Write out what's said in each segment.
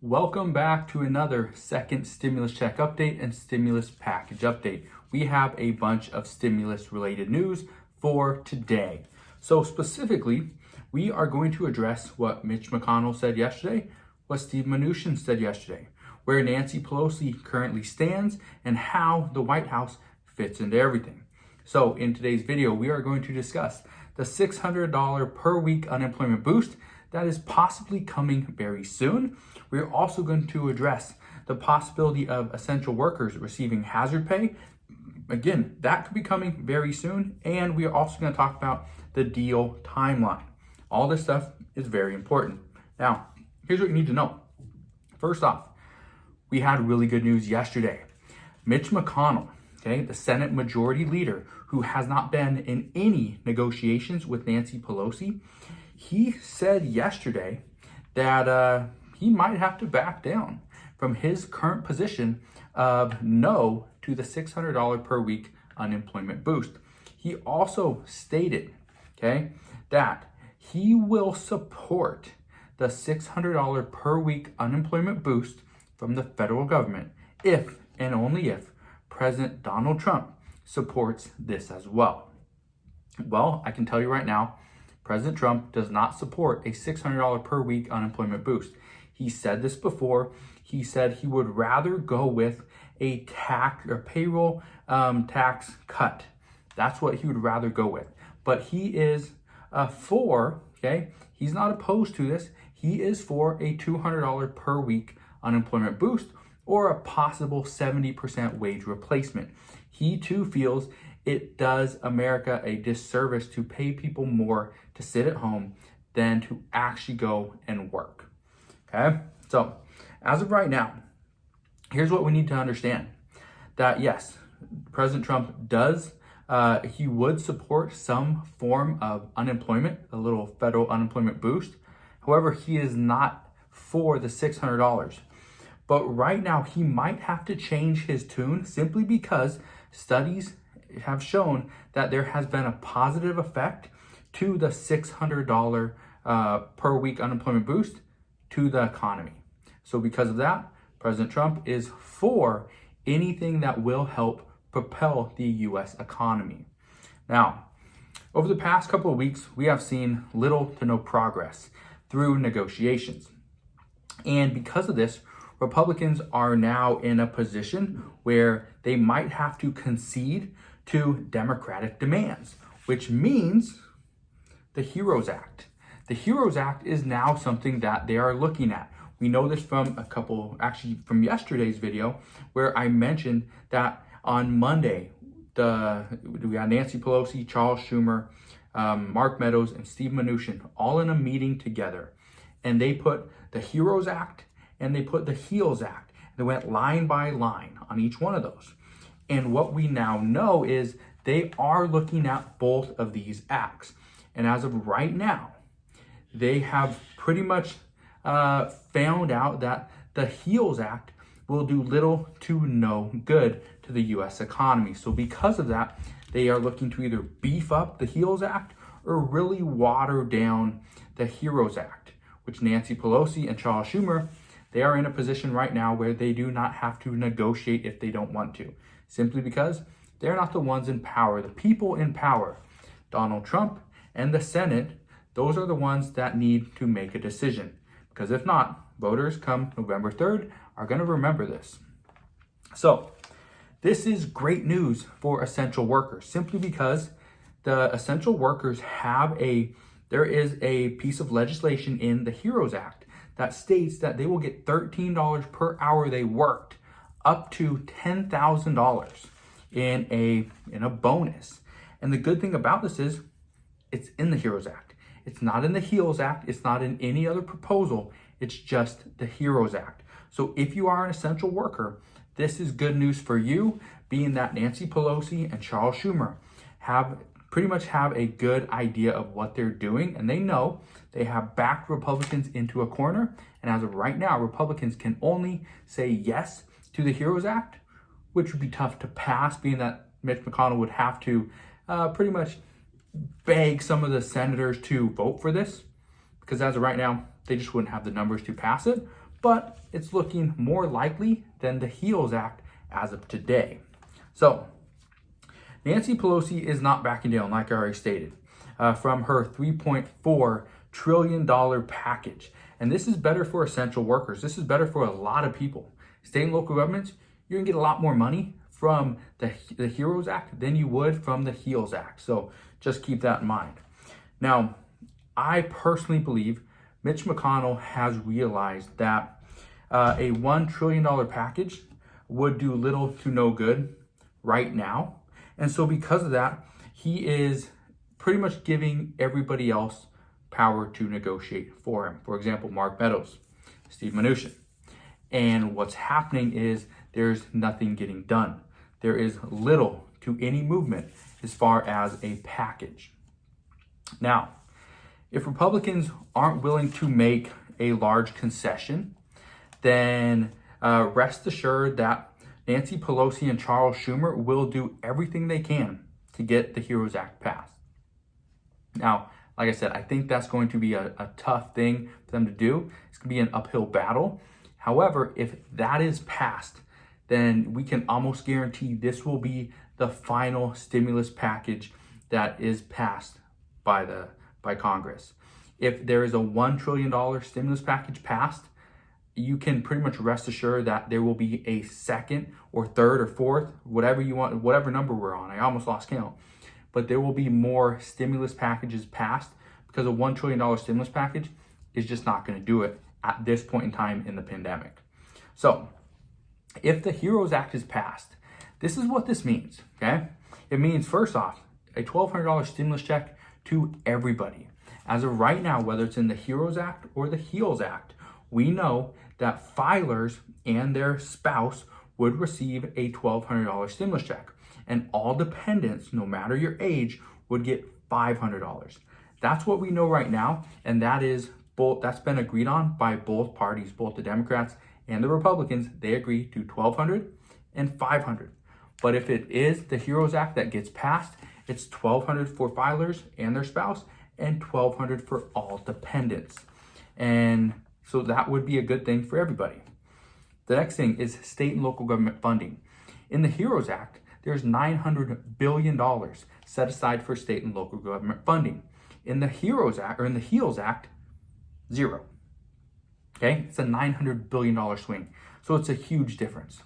Welcome back to another second stimulus check update and stimulus package update. We have a bunch of stimulus related news for today. So specifically, we are going to address what Mitch McConnell said yesterday, what Steve Mnuchin said yesterday, where Nancy Pelosi currently stands, and how the White House fits into everything. So in today's video, we are going to discuss the $600 per week unemployment boost that is possibly coming very soon. We're also going to address the possibility of essential workers receiving hazard pay. Again, that could be coming very soon. And we are also going to talk about the deal timeline. All this stuff is very important. Now, here's what you need to know. First off, we had really good news yesterday. Mitch McConnell, the Senate Majority Leader, who has not been in any negotiations with Nancy Pelosi, he said yesterday that he might have to back down from his current position of no to the $600 per week unemployment boost. He also stated, that he will support the $600 per week unemployment boost from the federal government if and only if President Donald Trump supports this as well. Well, I can tell you right now, President Trump does not support a $600 per week unemployment boost. He said this before. He said he would rather go with a tax or payroll tax cut. That's what he would rather go with. But he is he's not opposed to this. He is for a $200 per week unemployment boost or a possible 70% wage replacement. He too feels it does America a disservice to pay people more to sit at home than to actually go and work. So as of right now, here's what we need to understand. That yes, President Trump does, he would support some form of unemployment, a little federal unemployment boost. However, he is not for the $600. But right now, he might have to change his tune simply because studies have shown that there has been a positive effect to the $600 per week unemployment boost to the economy. So because of that, President Trump is for anything that will help propel the U.S. economy. Now, over the past couple of weeks, we have seen little to no progress through negotiations. And because of this, Republicans are now in a position where they might have to concede to Democratic demands, which means the HEROES Act. The HEROES Act is now something that they are looking at. We know this from from yesterday's video, where I mentioned that on Monday, we had Nancy Pelosi, Charles Schumer, Mark Meadows, and Steve Mnuchin all in a meeting together. And they put the HEROES Act and they put the HEALS Act. They went line by line on each one of those. And what we now know is they are looking at both of these acts. And as of right now, they have pretty much found out that the HEALS Act will do little to no good to the U.S. economy. So because of that, they are looking to either beef up the HEALS Act or really water down the HEROES Act, which Nancy Pelosi and Charles Schumer, they are in a position right now where they do not have to negotiate if they don't want to, simply because they're not the ones in power. The people in power, Donald Trump and the Senate, those are the ones that need to make a decision. Because if not, voters come November 3rd are going to remember this. So this is great news for essential workers, simply because the essential workers there is a piece of legislation in the HEROES Act that states that they will get $13 per hour they worked, up to $10,000 in a bonus. And the good thing about this is it's in the HEROES Act. It's not in the HEALS Act. It's not in any other proposal. It's just the HEROES Act. So if you are an essential worker, this is good news for you, being that Nancy Pelosi and Charles Schumer pretty much have a good idea of what they're doing, and they know they have backed Republicans into a corner. And as of right now, Republicans can only say yes to the HEROES Act, which would be tough to pass, being that Mitch McConnell would have to pretty much beg some of the senators to vote for this, because as of right now, they just wouldn't have the numbers to pass it. but it's looking more likely than the HEALS Act as of today. So Nancy Pelosi is not backing down, like I already stated, from her $3.4 trillion package. And this is better for essential workers. This is better for a lot of people. State and local governments, you're gonna get a lot more money from the HEROES Act than you would from the HEALS Act. So just keep that in mind. Now, I personally believe Mitch McConnell has realized that a $1 trillion package would do little to no good right now. And so because of that, he is pretty much giving everybody else power to negotiate for him. For example, Mark Meadows, Steve Mnuchin. And what's happening is there's nothing getting done. There is little to any movement as far as a package. Now, if Republicans aren't willing to make a large concession, then rest assured that Nancy Pelosi and Charles Schumer will do everything they can to get the HEROES Act passed. Now, like I said, I think that's going to be a tough thing for them to do. It's going to be an uphill battle. However, if that is passed, then we can almost guarantee this will be the final stimulus package that is passed by Congress. If there is a $1 trillion stimulus package passed, you can pretty much rest assured that there will be a second or third or fourth, whatever you want, whatever number we're on. I almost lost count. But there will be more stimulus packages passed because a $1 trillion stimulus package is just not going to do it at this point in time in the pandemic. So if the HEROES Act is passed, this is what this means, okay? It means, first off, a $1,200 stimulus check to everybody. As of right now, whether it's in the HEROES Act or the HEALS Act, we know that filers and their spouse would receive a $1,200 stimulus check. And all dependents, no matter your age, would get $500. That's what we know right now, and that's been agreed on by both parties, both the Democrats and the Republicans. They agree to $1,200 and $500. But if it is the HEROES Act that gets passed, it's $1,200 for filers and their spouse and $1,200 for all dependents. And so that would be a good thing for everybody. The next thing is state and local government funding. In the HEROES Act, there's $900 billion set aside for state and local government funding. In the HEROES Act, or in the HEALS Act, zero. Okay, it's a $900 billion swing. So it's a huge difference.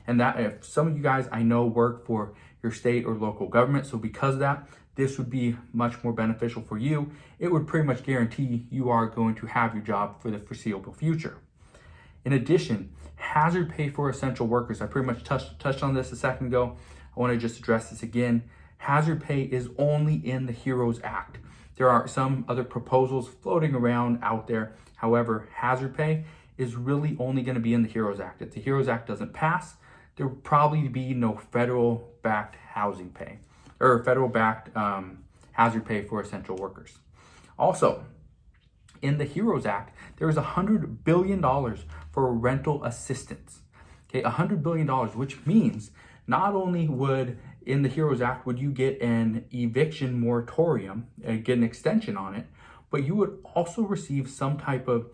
And that, if some of you guys I know work for your state or local government, so because of that, this would be much more beneficial for you. It would pretty much guarantee you are going to have your job for the foreseeable future. In addition, hazard pay for essential workers. I pretty much touched on this a second ago. I want to just address this again. Hazard pay is only in the HEROES Act. There are some other proposals floating around out there. However, hazard pay is really only going to be in the HEROES Act. If the HEROES Act doesn't pass, there will probably be no federal-backed housing pay or federal-backed hazard pay for essential workers. Also, in the HEROES Act, there is $100 billion for rental assistance. Okay, $100 billion, which means not only would, in the HEROES Act, would you get an eviction moratorium and get an extension on it, but you would also receive some type of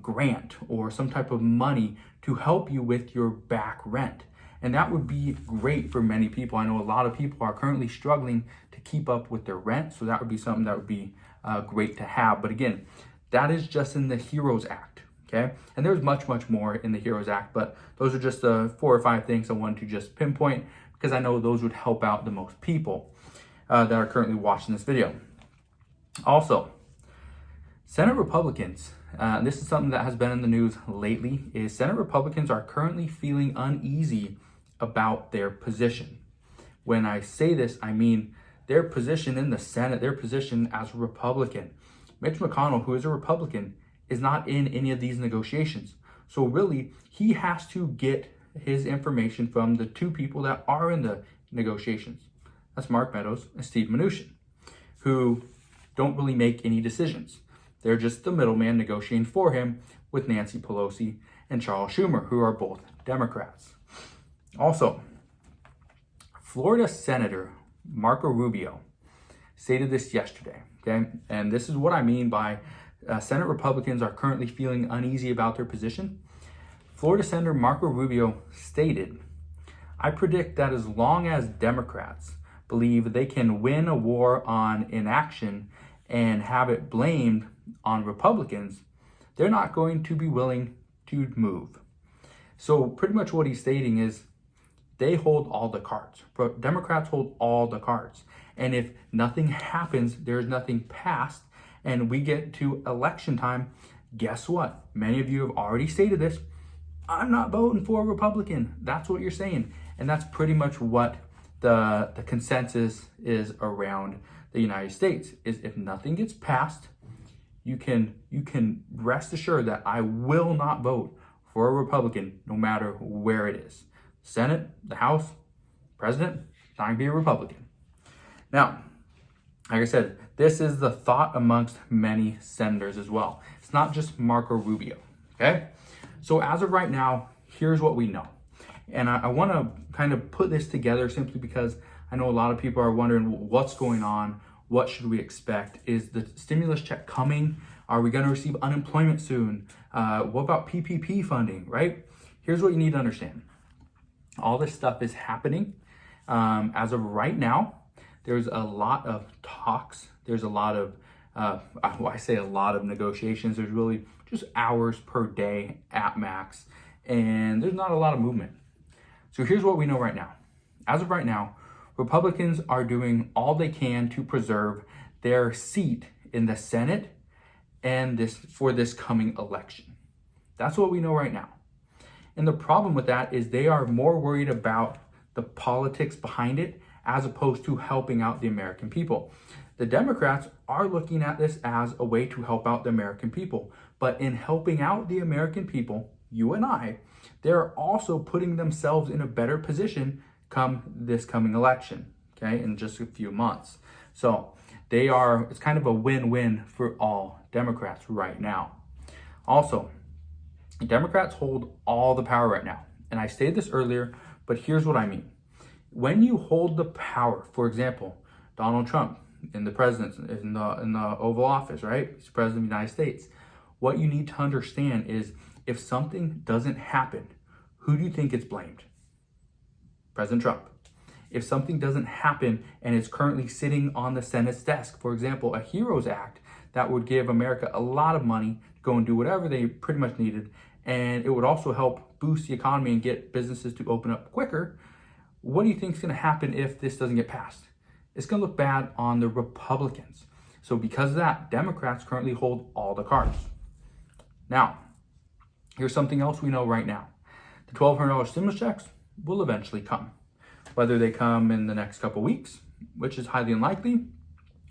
grant or some type of money to help you with your back rent. And that would be great for many people. I know a lot of people are currently struggling to keep up with their rent, so that would be something that would be great to have. But again, that is just in the HEROES Act, okay? And there's much, much more in the HEROES Act, but those are just the 4 or 5 things I wanted to just pinpoint because I know those would help out the most people that are currently watching this video. Also, Senate Republicans, this is something that has been in the news lately, is Senate Republicans are currently feeling uneasy about their position. When I say this, I mean their position in the Senate, their position as a Republican. Mitch McConnell, who is a Republican, is not in any of these negotiations. So really, he has to get his information from the 2 people that are in the negotiations. That's Mark Meadows and Steve Mnuchin, who don't really make any decisions. They're just the middleman negotiating for him with Nancy Pelosi and Charles Schumer, who are both Democrats. Also, Florida Senator Marco Rubio stated this yesterday, okay? And this is what I mean by Senate Republicans are currently feeling uneasy about their position. Florida Senator Marco Rubio stated, "I predict that as long as Democrats believe they can win a war on inaction and have it blamed on Republicans, they're not going to be willing to move." So pretty much what he's stating is they hold all the cards. Democrats hold all the cards. And if nothing happens, there's nothing passed, and we get to election time, guess what? Many of you have already stated this. I'm not voting for a Republican. That's what you're saying. And that's pretty much what the consensus is around the United States, is if nothing gets passed, you can rest assured that I will not vote for a Republican no matter where it is. Senate, the House, President, not going to be a Republican. Now, like I said, this is the thought amongst many senators as well. It's not just Marco Rubio, okay? So as of right now, here's what we know. And I want to kind of put this together simply because I know a lot of people are wondering what's going on, what should we expect? Is the stimulus check coming? Are we going to receive unemployment soon? What about PPP funding, right? Here's what you need to understand. All this stuff is happening. As of right now, there's a lot of talks. There's a lot of, I say a lot of negotiations. There's really just hours per day at max. And there's not a lot of movement. So here's what we know right now. As of right now, Republicans are doing all they can to preserve their seat in the Senate and for this coming election. That's what we know right now. And the problem with that is they are more worried about the politics behind it as opposed to helping out the American people. The Democrats are looking at this as a way to help out the American people. But in helping out the American people, you and I, they're also putting themselves in a better position come this coming election, okay, in just a few months. So it's kind of a win-win for all Democrats right now. Also, Democrats hold all the power right now. And I stated this earlier, but here's what I mean. When you hold the power, for example, Donald Trump in the Oval Office, right? He's president of the United States. What you need to understand is if something doesn't happen, who do you think gets blamed? President Trump. If something doesn't happen and it's currently sitting on the Senate's desk, for example, a HEROES Act that would give America a lot of money to go and do whatever they pretty much needed, and it would also help boost the economy and get businesses to open up quicker, what do you think is going to happen if this doesn't get passed? It's going to look bad on the Republicans. So because of that, Democrats currently hold all the cards. Now, here's something else we know right now. The $1,200 stimulus checks will eventually come. Whether they come in the next couple weeks, which is highly unlikely,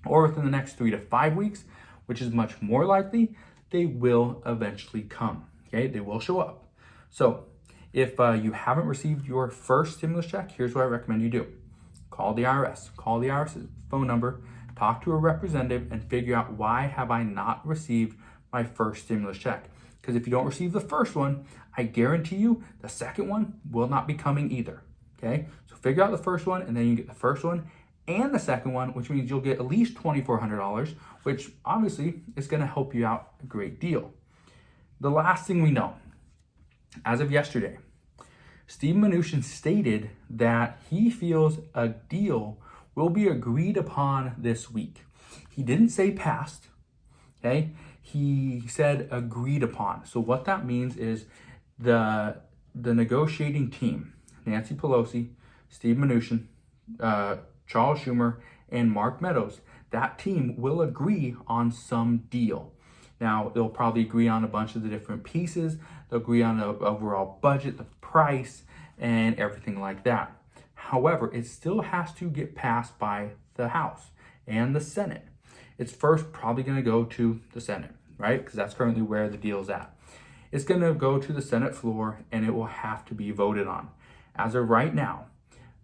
or within the next 3 to 5 weeks, which is much more likely, they will eventually come. Okay, they will show up. So if you haven't received your first stimulus check, here's what I recommend you do. Call the IRS. Call the IRS phone number, talk to a representative, and figure out why have I not received my first stimulus check. Because if you don't receive the first one, I guarantee you the second one will not be coming either. Okay, so figure out the first one, and then you get the first one and the second one, which means you'll get at least $2,400, which obviously is going to help you out a great deal. The last thing we know, as of yesterday, Steve Mnuchin stated that he feels a deal will be agreed upon this week. He didn't say passed, okay? He said agreed upon. So what that means is the negotiating team, Nancy Pelosi, Steve Mnuchin, Charles Schumer, and Mark Meadows, that team will agree on some deal. Now, they'll probably agree on a bunch of the different pieces. They'll agree on the overall budget, the price, and everything like that. However, it still has to get passed by the House and the Senate. It's first probably going to go to the Senate, right? Because that's currently where the deal's at. It's going to go to the Senate floor, and it will have to be voted on. As of right now,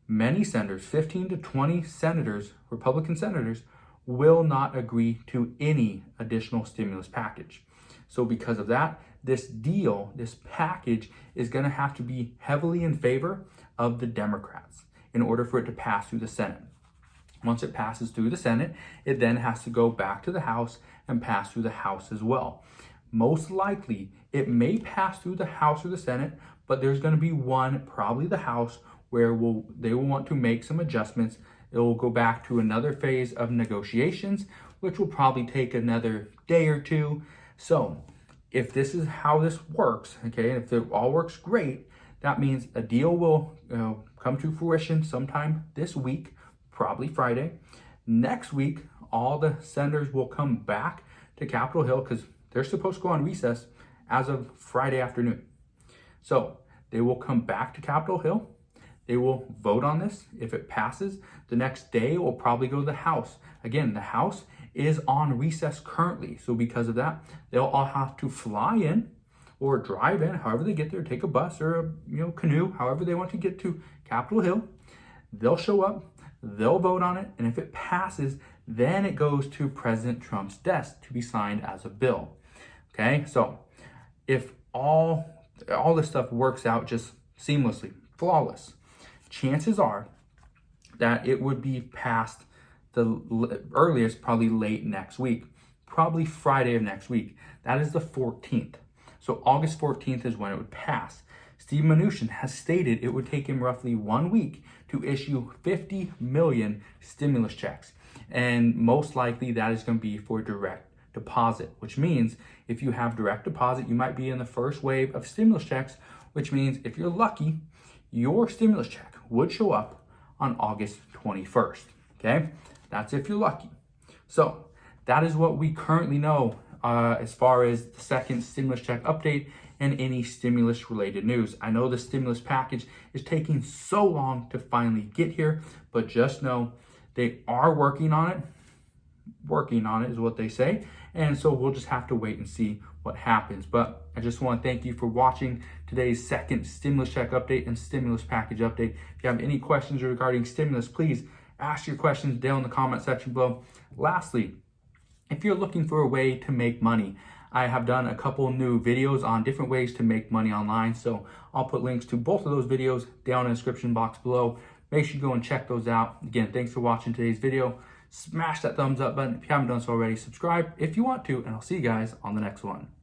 many senators, 15 to 20 senators, Republican senators, will not agree to any additional stimulus package. So because of that, this deal, this package is going to have to be heavily in favor of the Democrats in order for it to pass through the Senate. Once it passes through the Senate, it then has to go back to the House and pass through the House as well. Most likely, it may pass through the House or the Senate, but there's going to be one, probably the House, where they will want to make some adjustments. It will go back to another phase of negotiations, which will probably take another day or two. So if this is how this works, okay, and if it all works great, that means a deal will come to fruition sometime this week, probably Friday. Next week, all the senators will come back to Capitol Hill because they're supposed to go on recess as of Friday afternoon. So they will come back to Capitol Hill. They will vote on this. If it passes, the next day it will probably go to the House. Again, the House is on recess currently. So because of that, they'll all have to fly in or drive in, however they get there, take a bus or a canoe, however they want to get to Capitol Hill. They'll show up, they'll vote on it, and if it passes, then it goes to President Trump's desk to be signed as a bill. Okay, so if all this stuff works out just seamlessly, flawless, chances are that it would be passed the earliest, probably late next week, probably Friday of next week. That is the 14th. So August 14th is when it would pass. Steve Mnuchin has stated it would take him roughly 1 week to issue 50 million stimulus checks. And most likely that is going to be for direct deposit, which means if you have direct deposit, you might be in the first wave of stimulus checks, which means if you're lucky, your stimulus check would show up on August 21st. Okay, that's if you're lucky. So that is what we currently know as far as the second stimulus check update and any stimulus related news. I know the stimulus package is taking so long to finally get here, but just know they are working on it. Working on it is what they say. And so we'll just have to wait and see what happens. But I just want to thank you for watching today's second stimulus check update and stimulus package update. If you have any questions regarding stimulus, please ask your questions down in the comment section below. Lastly, if you're looking for a way to make money, I have done a couple new videos on different ways to make money online. So I'll put links to both of those videos down in the description box below. Make sure you go and check those out. Again, thanks for watching today's video. Smash that thumbs up button if you haven't done so already. Subscribe if you want to, and I'll see you guys on the next one.